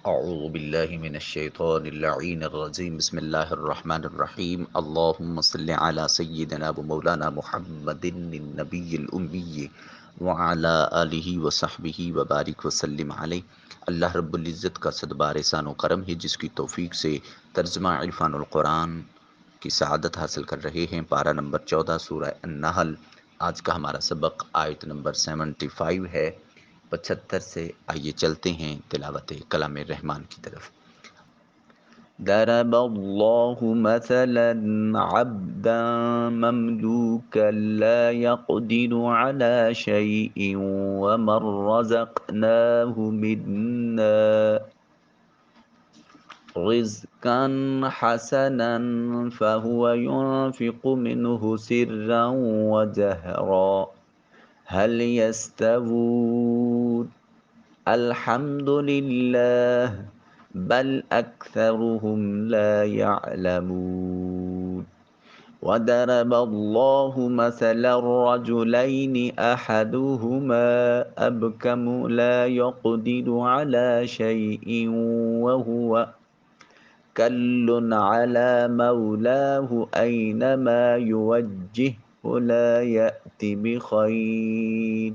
اعوذ باللہ من الشیطان اللعین الرجیم بسم اللہ الرحمن الرحیم اللہم صلی علی سیدنا و مولانا محمد النبی الامی وعلی آلہ وصحبہ وبارک وسلم علیہ۔ اللہ رب العزت کا صد بار احسان و کرم ہے جس کی توفیق سے ترجمہ عرفان القرآن کی سعادت حاصل کر رہے ہیں۔ پارہ نمبر 14 سورہ النحل۔ آج کا ہمارا سبق آیت نمبر 75 ہے 75 سے۔ آئیے چلتے ہیں تلاوت کلام رحمان کی طرف۔ ضرب اللہ مثلا عبدا مملوکا لا يقدر على شيء ومن رزقناه منا رزقا حسنا فهو ينفق منه سرا وجهرا هل يستوون الحمد لله بل أكثرهم لا يعلمون وضرب الله مثلا الرجلين أحدهما أبكم لا يقدر على شيء وهو كل على مولاه أينما يوجهه لا يأتي بخير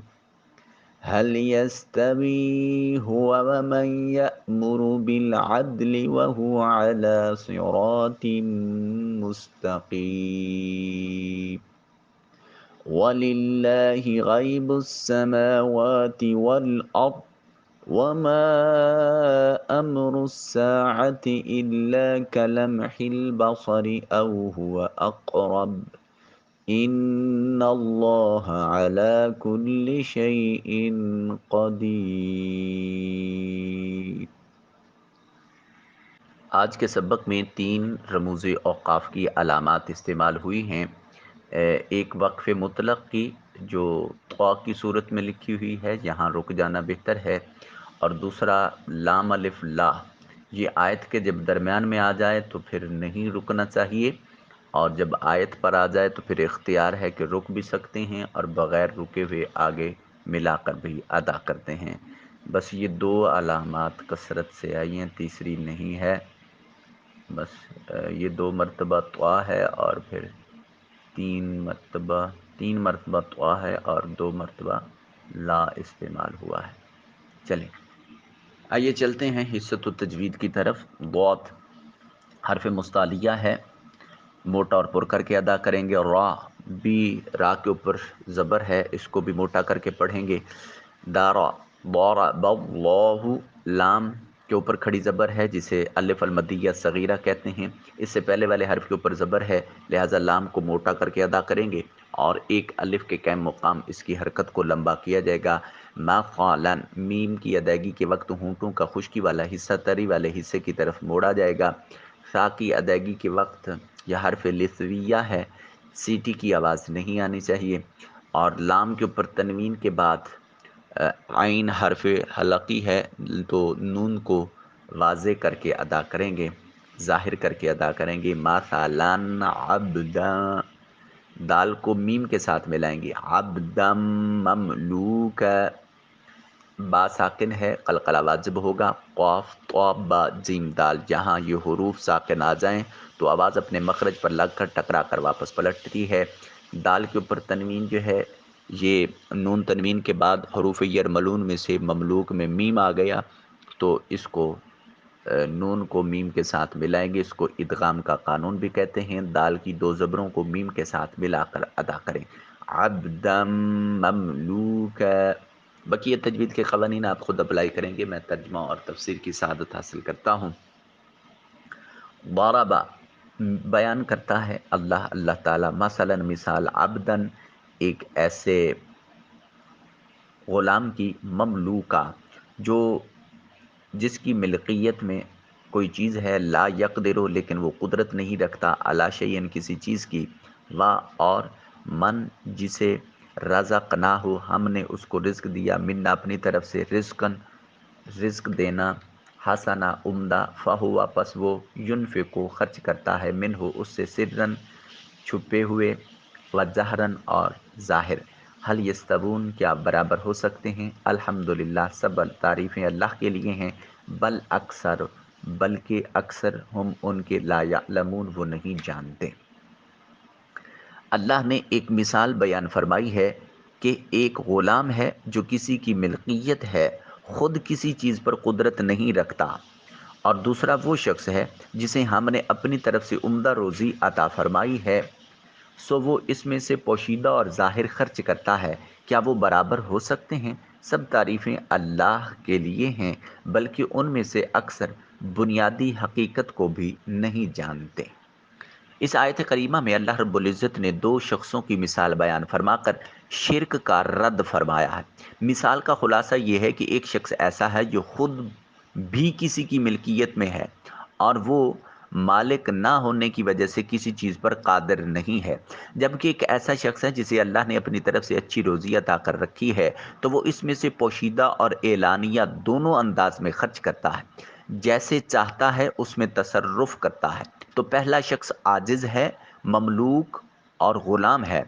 هل يستوي هو ومن يأمر بالعدل وهو على صراط مستقيم ولله غيب السماوات والأرض وما أمر الساعة إلا كلمح البصر أو هو أقرب ان اللہ علی کل شیء قدیر۔ آج کے سبق میں 3 رموز اوقاف کی علامات استعمال ہوئی ہیں۔ ایک وقف مطلق کی جو طا کی صورت میں لکھی ہوئی ہے، یہاں رک جانا بہتر ہے، اور دوسرا لام الف لا، یہ آیت کے جب درمیان میں آ جائے تو پھر نہیں رکنا چاہیے، اور جب آیت پر آ جائے تو پھر اختیار ہے کہ رک بھی سکتے ہیں اور بغیر رکے ہوئے آگے ملا کر بھی ادا کرتے ہیں۔ بس یہ 2 علامات کثرت سے آئی ہیں، تیسری نہیں ہے۔ بس یہ 2 مرتبہ طا ہے اور پھر 3 مرتبہ طا ہے اور 2 مرتبہ لا استعمال ہوا ہے۔ چلیں آئیے چلتے ہیں حصۃ التجوید کی طرف۔ ضاد حرف مستعلیہ ہے، موٹا اور پر کر کے ادا کریں گے، اور را بھی را کے اوپر زبر ہے، اس کو بھی موٹا کر کے پڑھیں گے۔ دارا ضرب اللہ، لام کے اوپر کھڑی زبر ہے جسے الف المدیہ صغیرہ کہتے ہیں، اس سے پہلے والے حرف کے اوپر زبر ہے، لہٰذا لام کو موٹا کر کے ادا کریں گے اور ایک الف کے قائم مقام اس کی حرکت کو لمبا کیا جائے گا۔ مثلا میم کی ادائیگی کے وقت ہونٹوں کا خشکی والا حصہ تری والے حصے کی طرف موڑا جائے گا۔ سا کی ادائیگی کے وقت یہ حرف لثویہ ہے، سیٹی کی آواز نہیں آنی چاہیے، اور لام کے اوپر تنوین کے بعد عین حرف حلقی ہے تو نون کو واضح کر کے ادا کریں گے، ظاہر کر کے ادا کریں گے۔ مثلا عبدا، دال کو میم کے ساتھ ملائیں گے، عبدا مملوکا، با ساکن ہے، قلقلہ واجب ہوگا، قاف طا با جیم دال، جہاں یہ حروف ساکن آ جائیں تو آواز اپنے مخرج پر لگ کر ٹکرا کر واپس پلٹتی ہے۔ دال کے اوپر تنوین جو ہے، یہ نون تنوین کے بعد حروف یرملون میں سے مملوک میں میم آ گیا تو اس کو نون کو میم کے ساتھ ملائیں گے، اس کو ادغام کا قانون بھی کہتے ہیں۔ دال کی 2 زبروں کو میم کے ساتھ ملا کر ادا کریں، عبدا مملوکا۔ بقیہ تجوید کے قوانین آپ خود اپلائی کریں گے، میں ترجمہ اور تفسیر کی سعادت حاصل کرتا ہوں۔ ضرب بیان کرتا ہے اللہ تعالیٰ، مثلا مثال، عبدن ایک ایسے غلام کی، مملوکا جو جس کی ملکیت میں کوئی چیز ہے، لا یقدر لیکن وہ قدرت نہیں رکھتا، علی شیئن کسی چیز کی، و اور من جسے رزقناہ ہم نے اس کو رزق دیا، منا اپنی طرف سے، رزق دینا، حسنا عمدہ، فہوا پس وہ، ینفقو خرچ کرتا ہے، منہ اس سے، سرن چھپے ہوئے، و جہرن اور ظاہر، حل یستوون، کیا برابر ہو سکتے ہیں؟ الحمدللہ، سب تعریفیں اللہ کے لیے ہیں، بل اکثر، بلکہ اکثر ہم ان کے لا یعلمون، وہ نہیں جانتے۔ اللہ نے ایک مثال بیان فرمائی ہے کہ ایک غلام ہے جو کسی کی ملکیت ہے، خود کسی چیز پر قدرت نہیں رکھتا، اور دوسرا وہ شخص ہے جسے ہم نے اپنی طرف سے عمدہ روزی عطا فرمائی ہے، سو وہ اس میں سے پوشیدہ اور ظاہر خرچ کرتا ہے، کیا وہ برابر ہو سکتے ہیں؟ سب تعریفیں اللہ کے لیے ہیں، بلکہ ان میں سے اکثر بنیادی حقیقت کو بھی نہیں جانتے۔ اس آیت کریمہ میں اللہ رب العزت نے دو شخصوں کی مثال بیان فرما کر شرک کا رد فرمایا ہے۔ مثال کا خلاصہ یہ ہے کہ ایک شخص ایسا ہے جو خود بھی کسی کی ملکیت میں ہے اور وہ مالک نہ ہونے کی وجہ سے کسی چیز پر قادر نہیں ہے، جبکہ ایک ایسا شخص ہے جسے اللہ نے اپنی طرف سے اچھی روزی عطا کر رکھی ہے، تو وہ اس میں سے پوشیدہ اور اعلانیہ دونوں انداز میں خرچ کرتا ہے، جیسے چاہتا ہے اس میں تصرف کرتا ہے۔ تو پہلا شخص عاجز ہے، مملوک اور غلام ہے،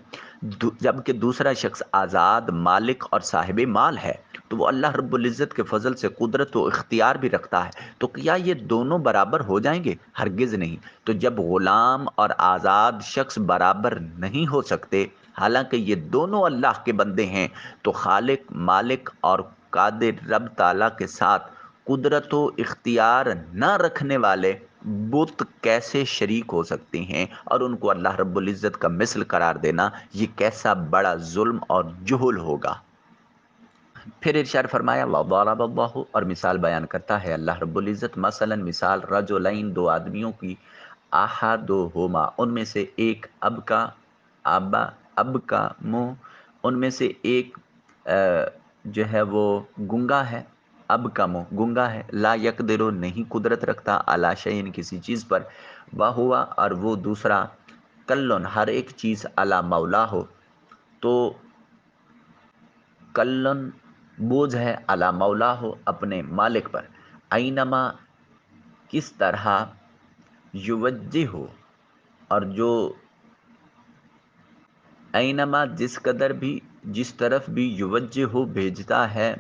جبکہ دوسرا شخص آزاد، مالک اور صاحب مال ہے، تو وہ اللہ رب العزت کے فضل سے قدرت و اختیار بھی رکھتا ہے۔ تو کیا یہ دونوں برابر ہو جائیں گے؟ ہرگز نہیں۔ تو جب غلام اور آزاد شخص برابر نہیں ہو سکتے، حالانکہ یہ دونوں اللہ کے بندے ہیں، تو خالق، مالک اور قادر رب تعالیٰ کے ساتھ قدرت و اختیار نہ رکھنے والے بت کیسے شریک ہو سکتے ہیں؟ اور ان کو اللہ رب العزت کا مثل قرار دینا، یہ کیسا بڑا ظلم اور جہل ہوگا۔ پھر ارشاد فرمایا وَضَرَبَ اللَّهُ، اور مثال بیان کرتا ہے اللہ رب العزت، مثلا مثال رجلین، دو آدمیوں کی، احدہما، ان میں سے ایک اب کا منہ، ان میں سے ایک جو ہے وہ گنگا ہے، اب کا منہ گنگا ہے، لا یقدر، نہیں قدرت رکھتا، علی شیء، کسی چیز پر، وہوا، اور وہ دوسرا، کلن، ہر ایک چیز، علی مولا ہو، تو کلن بوجھ ہے، علی مولا ہو، اپنے مالک پر، اینما، کس طرح، یوجہ ہو، اور جو اینما، جس قدر بھی، جس طرف بھی، یوجہ ہو، بھیجتا ہے،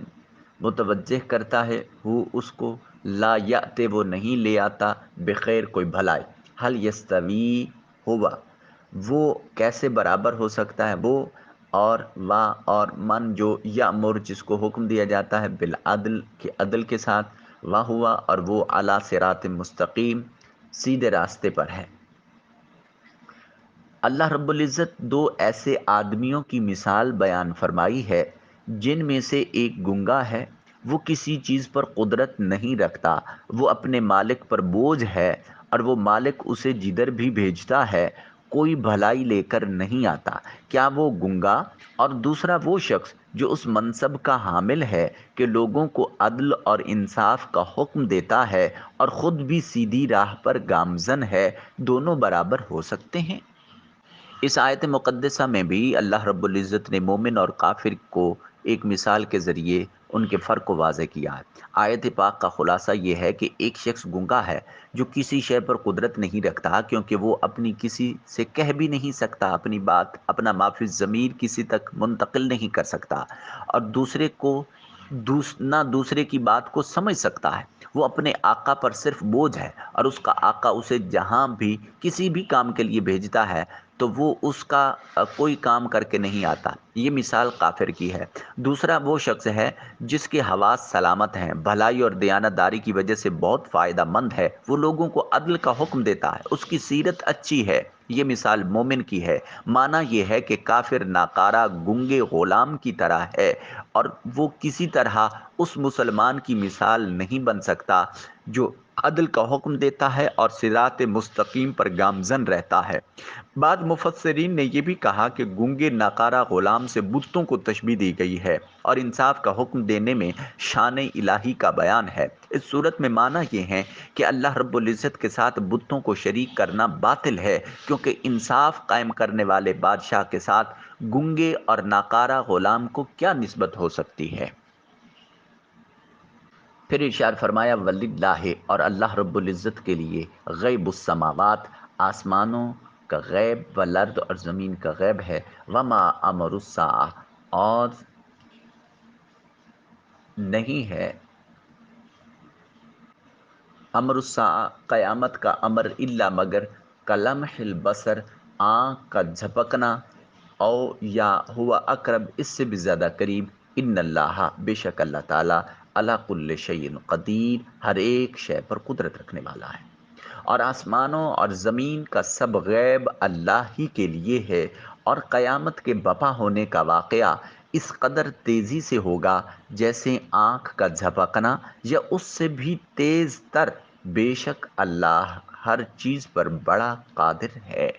متوجہ کرتا ہے، ہو اس کو، لا یأتے، وہ نہیں لے آتا، بخیر، کوئی بھلائی، حل یستوی، ہوا، وہ کیسے برابر ہو سکتا ہے، وہ اور من، جو یامر، جس کو حکم دیا جاتا ہے بالعدل، کے عدل کے ساتھ، ہوا، اور وہ علی صراط مستقیم، سیدھے راستے پر ہے۔ اللہ رب العزت دو ایسے آدمیوں کی مثال بیان فرمائی ہے جن میں سے ایک گنگا ہے، وہ کسی چیز پر قدرت نہیں رکھتا، وہ اپنے مالک پر بوجھ ہے، اور وہ مالک اسے جدھر بھی بھیجتا ہے کوئی بھلائی لے کر نہیں آتا۔ کیا وہ گنگا اور دوسرا وہ شخص جو اس منصب کا حامل ہے کہ لوگوں کو عدل اور انصاف کا حکم دیتا ہے اور خود بھی سیدھی راہ پر گامزن ہے، دونوں برابر ہو سکتے ہیں؟ اس آیت مقدسہ میں بھی اللہ رب العزت نے مومن اور کافر کو ایک مثال کے ذریعے ان کے فرق کو واضح کیا ہے۔ آیت پاک کا خلاصہ یہ ہے کہ ایک شخص گنگا ہے جو کسی شے پر قدرت نہیں رکھتا، کیونکہ وہ اپنی کسی سے کہہ بھی نہیں سکتا، اپنی بات، اپنا ما فی الضمیر کسی تک منتقل نہیں کر سکتا، اور دوسرے کو نہ دوسرے کی بات کو سمجھ سکتا ہے۔ وہ اپنے آقا پر صرف بوجھ ہے، اور اس کا آقا اسے جہاں بھی کسی بھی کام کے لیے بھیجتا ہے تو وہ اس کا کوئی کام کر کے نہیں آتا۔ یہ مثال کافر کی ہے۔ دوسرا وہ شخص ہے جس کے حواس سلامت ہیں، بھلائی اور دیانتداری کی وجہ سے بہت فائدہ مند ہے، وہ لوگوں کو عدل کا حکم دیتا ہے، اس کی سیرت اچھی ہے۔ یہ مثال مومن کی ہے۔ معنی یہ ہے کہ کافر ناکارہ گنگے غلام کی طرح ہے، اور وہ کسی طرح اس مسلمان کی مثال نہیں بن سکتا جو عدل کا حکم دیتا ہے اور صراط مستقیم پر گامزن رہتا ہے۔ بعض مفسرین نے یہ بھی کہا کہ گنگے ناکارہ غلام سے بتوں کو تشبیہ دی گئی ہے، اور انصاف کا حکم دینے میں شان الہی کا بیان ہے۔ اس صورت میں معنی یہ ہے کہ اللہ رب العزت کے ساتھ بتوں کو شریک کرنا باطل ہے، کیونکہ انصاف قائم کرنے والے بادشاہ کے ساتھ گنگے اور ناکارہ غلام کو کیا نسبت ہو سکتی ہے؟ پھر ارشاد فرمایا وللہ، اور اللہ رب العزت کے لیے، غیب السماوات، آسمانوں کا غیب، والارض، اور زمین کا غیب ہے، وما امر الساعہ، اور نہیں ہے امر الساعہ قیامت کا امر الا مگر کلمح البصر آنکھ کا جھپکنا، او یا ہوا اقرب اس سے بھی زیادہ قریب، ان اللہ بے شک اللہ تعالی علی کل شیء قدیر ہر ایک شے پر قدرت رکھنے والا ہے۔ اور آسمانوں اور زمین کا سب غیب اللہ ہی کے لیے ہے، اور قیامت کے بپا ہونے کا واقعہ اس قدر تیزی سے ہوگا جیسے آنکھ کا جھپکنا یا اس سے بھی تیز تر، بے شک اللہ ہر چیز پر بڑا قادر ہے۔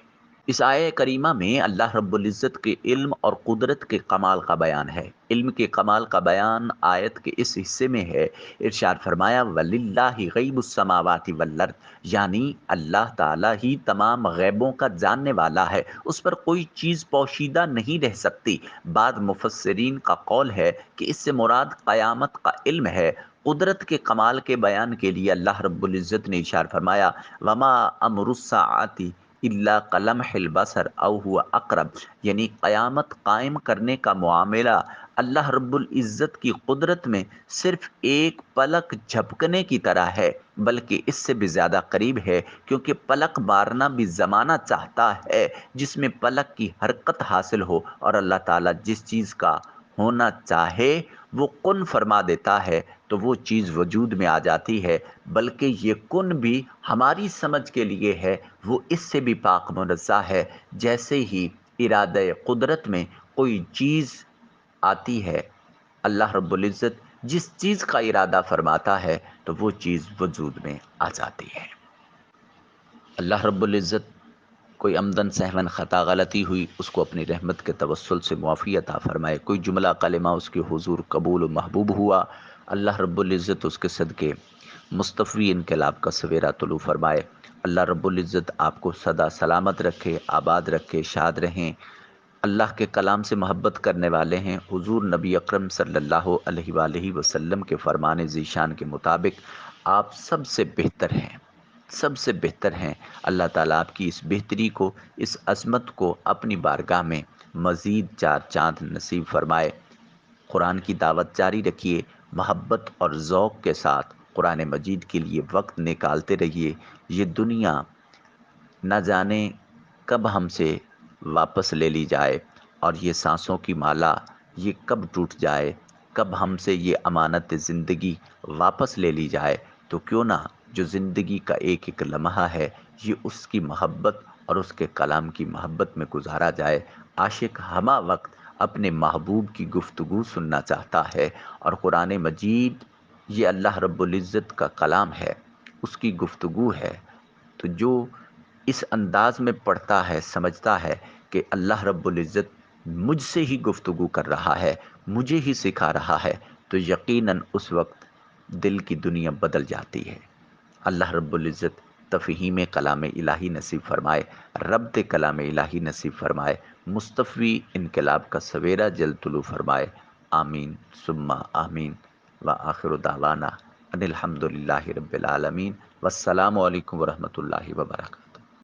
اس آیہ کریمہ میں اللہ رب العزت کے علم اور قدرت کے کمال کا بیان ہے۔ علم کے کمال کا بیان آیت کے اس حصے میں ہے۔ ارشاد فرمایا وَلِلَّهِ غیب السماوات والارض، یعنی اللہ تعالیٰ ہی تمام غیبوں کا جاننے والا ہے، اس پر کوئی چیز پوشیدہ نہیں رہ سکتی۔ بعض مفسرین کا قول ہے کہ اس سے مراد قیامت کا علم ہے۔ قدرت کے کمال کے بیان کے لیے اللہ رب العزت نے ارشاد فرمایا وَمَا أَمْرُ السَّاعَةِ الا کلمح البصر او ہوا اقرب، یعنی قیامت قائم کرنے کا معاملہ اللہ رب العزت کی قدرت میں صرف ایک پلک جھپکنے کی طرح ہے، بلکہ اس سے بھی زیادہ قریب ہے، کیونکہ پلک مارنا بھی زمانہ چاہتا ہے جس میں پلک کی حرکت حاصل ہو، اور اللہ تعالیٰ جس چیز کا ہونا چاہے وہ کن فرما دیتا ہے تو وہ چیز وجود میں آ جاتی ہے۔ بلکہ یہ کن بھی ہماری سمجھ کے لیے ہے، وہ اس سے بھی پاک منزہ ہے۔ جیسے ہی ارادہ قدرت میں کوئی چیز آتی ہے، اللہ رب العزت جس چیز کا ارادہ فرماتا ہے تو وہ چیز وجود میں آ جاتی ہے۔ اللہ رب العزت کوئی عمدن سہون خطا غلطی ہوئی اس کو اپنی رحمت کے توسل سے معافی عطا فرمائے، کوئی جملہ کلمہ اس کے حضور قبول و محبوب ہوا، اللہ رب العزت اس کے صدقے مصطفی انقلاب کا سویرا طلوع فرمائے۔ اللہ رب العزت آپ کو سدا سلامت رکھے، آباد رکھے، شاد رہیں۔ اللہ کے کلام سے محبت کرنے والے ہیں، حضور نبی اکرم صلی اللہ علیہ وآلہ وسلم کے فرمان ذیشان کے مطابق آپ سب سے بہتر ہیں، سب سے بہتر ہیں۔ اللہ تعالیٰ آپ کی اس بہتری کو، اس عظمت کو اپنی بارگاہ میں مزید چار چاند نصیب فرمائے۔ قرآن کی دعوت جاری رکھیے، محبت اور ذوق کے ساتھ قرآن مجید کے لیے وقت نکالتے رہیے۔ یہ دنیا نہ جانے کب ہم سے واپس لے لی جائے، اور یہ سانسوں کی مالا یہ کب ٹوٹ جائے، کب ہم سے یہ امانت زندگی واپس لے لی جائے، تو کیوں نہ جو زندگی کا ایک ایک لمحہ ہے یہ اس کی محبت اور اس کے کلام کی محبت میں گزارا جائے۔ عاشق ہمہ وقت اپنے محبوب کی گفتگو سننا چاہتا ہے، اور قرآن مجید یہ اللہ رب العزت کا کلام ہے، اس کی گفتگو ہے۔ تو جو اس انداز میں پڑھتا ہے، سمجھتا ہے کہ اللہ رب العزت مجھ سے ہی گفتگو کر رہا ہے، مجھے ہی سکھا رہا ہے، تو یقیناً اس وقت دل کی دنیا بدل جاتی ہے۔ اللہ رب العزت تفہیم کلام الہی نصیب فرمائے، ربط کلام الہی نصیب فرمائے، مصطفی انقلاب کا سویرا جلد طلوع فرمائے۔ آمین ثم آمین، وآخر دعوانا ان الحمد للہ رب العالمین، والسلام علیکم ورحمۃ اللہ وبرکاتہ۔